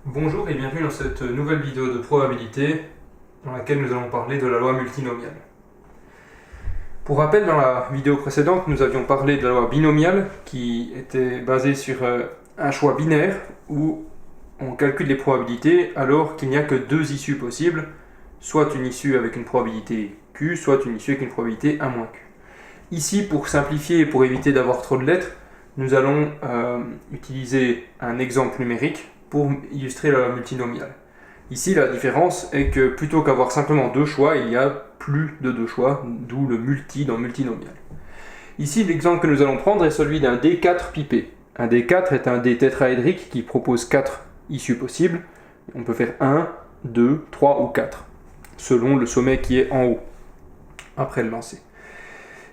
Bonjour et bienvenue dans cette nouvelle vidéo de probabilité dans laquelle nous allons parler de la loi multinomiale. Pour rappel, dans la vidéo précédente, nous avions parlé de la loi binomiale qui était basée sur un choix binaire où on calcule les probabilités alors qu'il n'y a que deux issues possibles, soit une issue avec une probabilité Q, soit une issue avec une probabilité A moins Q. Ici, pour simplifier et pour éviter d'avoir trop de lettres, nous allons utiliser un exemple numérique pour illustrer la loi multinomiale. Ici, la différence est que plutôt qu'avoir simplement deux choix, il y a plus de deux choix, d'où le multi dans multinomial. Ici, l'exemple que nous allons prendre est celui d'un D4 pipé. Un D4 est un dé tétraédrique qui propose 4 issues possibles. On peut faire 1, 2, 3 ou 4, selon le sommet qui est en haut, après le lancer.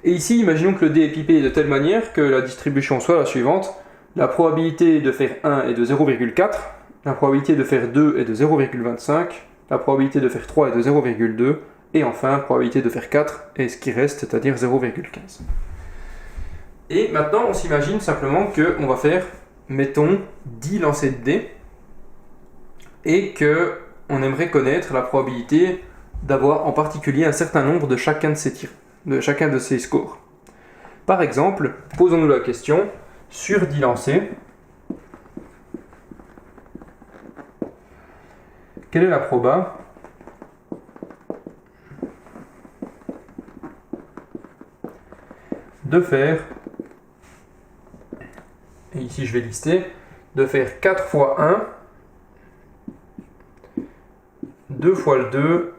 Et ici, imaginons que le dé est pipé de telle manière que la distribution soit la suivante. La probabilité de faire 1 est de 0,4, la probabilité de faire 2 est de 0,25, la probabilité de faire 3 est de 0,2, et enfin, la probabilité de faire 4 est ce qui reste, c'est-à-dire 0,15. Et maintenant, on s'imagine simplement qu'on va faire, mettons, 10 lancers de dés, et qu'on aimerait connaître la probabilité d'avoir en particulier un certain nombre de chacun de ces tirs, de chacun de ces scores. Par exemple, posons-nous la question, sur 10 lancers, quelle est la proba de faire, et ici je vais lister, de faire 4 fois 1, 2 fois le 2,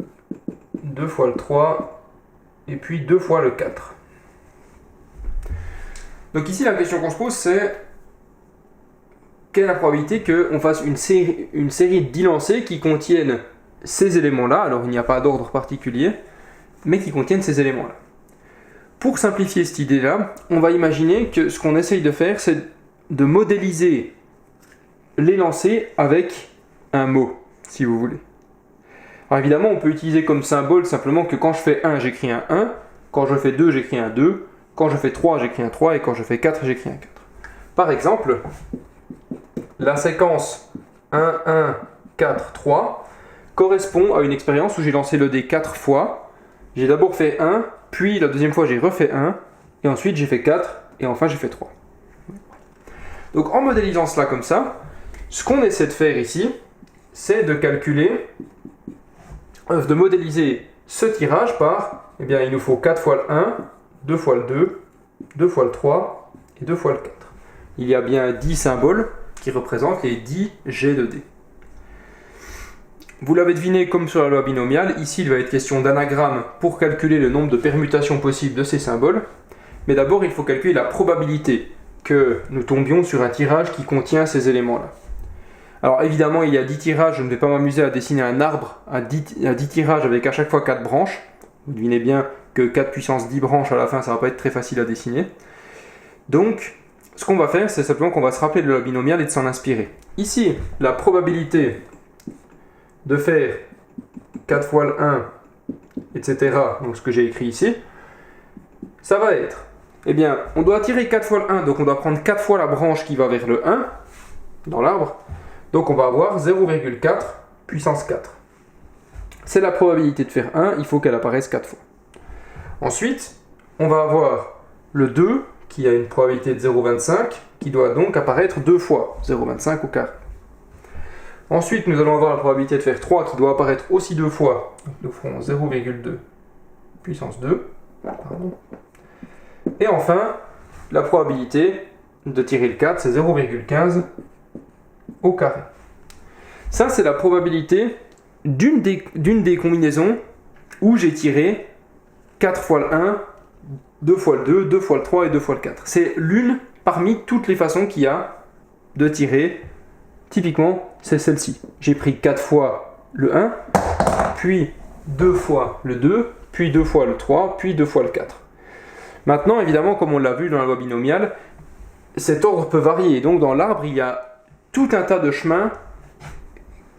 2 fois le 3, et puis 2 fois le 4. Donc ici, la question qu'on se pose, c'est quelle est la probabilité qu'on fasse une série de 10 lancers qui contiennent ces éléments-là, alors il n'y a pas d'ordre particulier, mais qui contiennent ces éléments-là. Pour simplifier cette idée-là, on va imaginer que ce qu'on essaye de faire, c'est de modéliser les lancers avec un mot, si vous voulez. Alors évidemment, on peut utiliser comme symbole simplement que quand je fais 1, j'écris un 1, quand je fais 2, j'écris un 2, quand je fais 3, j'écris un 3, et quand je fais 4, j'écris un 4. Par exemple, la séquence 1, 1, 4, 3 correspond à une expérience où j'ai lancé le dé 4 fois. J'ai d'abord fait 1, puis la deuxième fois j'ai refait 1, et ensuite j'ai fait 4, et enfin j'ai fait 3. Donc en modélisant cela comme ça, ce qu'on essaie de faire ici, c'est de calculer, de modéliser ce tirage par, eh bien il nous faut 4 fois le 1, 2 fois le 2, 2 fois le 3 et 2 fois le 4. Il y a bien 10 symboles qui représentent les 10 jets de dés. Vous l'avez deviné, comme sur la loi binomiale, ici il va être question d'anagramme pour calculer le nombre de permutations possibles de ces symboles. Mais d'abord il faut calculer la probabilité que nous tombions sur un tirage qui contient ces éléments-là. Alors évidemment il y a 10 tirages, je ne vais pas m'amuser à dessiner un arbre à 10 tirages avec à chaque fois 4 branches. Vous devinez bien que 4 puissance 10 branches à la fin, ça va pas être très facile à dessiner. Donc, ce qu'on va faire, c'est simplement qu'on va se rappeler de la binomiale et de s'en inspirer. Ici, la probabilité de faire 4 fois le 1, etc., donc ce que j'ai écrit ici, ça va être, eh bien, on doit tirer 4 fois le 1, donc on doit prendre 4 fois la branche qui va vers le 1, dans l'arbre, donc on va avoir 0,4 puissance 4. C'est la probabilité de faire 1, il faut qu'elle apparaisse 4 fois. Ensuite, on va avoir le 2 qui a une probabilité de 0,25 qui doit donc apparaître 2 fois, 0,25 au carré. Ensuite, nous allons avoir la probabilité de faire 3 qui doit apparaître aussi 2 fois. Donc nous ferons 0,2 puissance 2. Pardon. Et enfin, la probabilité de tirer le 4, c'est 0,15 au carré. Ça, c'est la probabilité d'une des combinaisons où j'ai tiré 4 fois le 1, 2 fois le 2, 2 fois le 3 et 2 fois le 4. C'est l'une parmi toutes les façons qu'il y a de tirer. Typiquement, c'est celle-ci. J'ai pris 4 fois le 1, puis 2 fois le 2, puis 2 fois le 3, puis 2 fois le 4. Maintenant, évidemment, comme on l'a vu dans la loi binomiale, cet ordre peut varier. Donc dans l'arbre, il y a tout un tas de chemins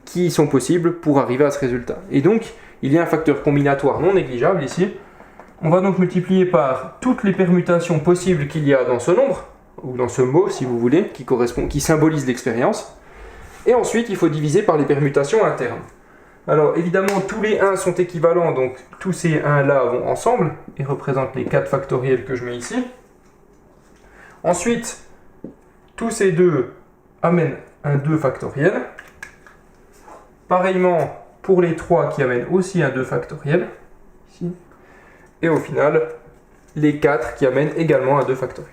qui sont possibles pour arriver à ce résultat. Et donc, il y a un facteur combinatoire non négligeable ici. On va donc multiplier par toutes les permutations possibles qu'il y a dans ce nombre, ou dans ce mot si vous voulez, qui symbolise l'expérience. Et ensuite, il faut diviser par les permutations internes. Alors évidemment, tous les 1 sont équivalents, donc tous ces 1 là vont ensemble et représentent les 4 factoriels que je mets ici. Ensuite, tous ces 2 amènent un 2 factoriel. Pareillement pour les 3 qui amènent aussi un 2 factoriel. Ici. Et au final, les 4 qui amènent également un 2 factoriel.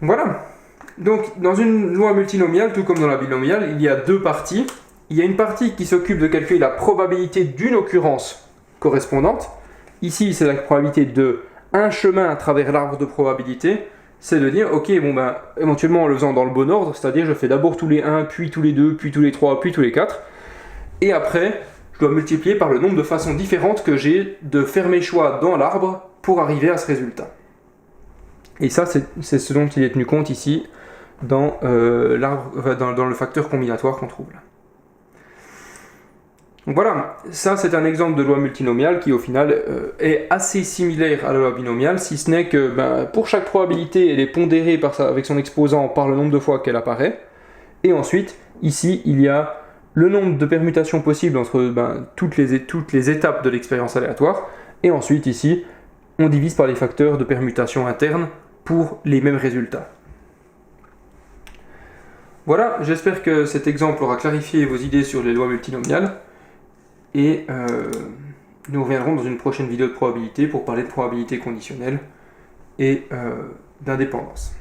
Voilà. Donc, dans une loi multinomiale, tout comme dans la binomiale, il y a 2 parties. Il y a une partie qui s'occupe de calculer la probabilité d'une occurrence correspondante. Ici, c'est la probabilité de un chemin à travers l'arbre de probabilité. C'est de dire, ok, bon ben, éventuellement en le faisant dans le bon ordre, c'est-à-dire je fais d'abord tous les 1, puis tous les 2, puis tous les 3, puis tous les 4. Et après, je dois multiplier par le nombre de façons différentes que j'ai de faire mes choix dans l'arbre pour arriver à ce résultat. Et ça, c'est ce dont il est tenu compte ici dans, dans le facteur combinatoire qu'on trouve là. Donc voilà, ça c'est un exemple de loi multinomiale qui au final est assez similaire à la loi binomiale, si ce n'est que pour chaque probabilité, elle est pondérée avec son exposant par le nombre de fois qu'elle apparaît. Et ensuite, ici, il y a le nombre de permutations possibles entre toutes les étapes de l'expérience aléatoire. Et ensuite, ici, on divise par les facteurs de permutation interne pour les mêmes résultats. Voilà, j'espère que cet exemple aura clarifié vos idées sur les lois multinomiales. Et nous reviendrons dans une prochaine vidéo de probabilité pour parler de probabilité conditionnelle et d'indépendance.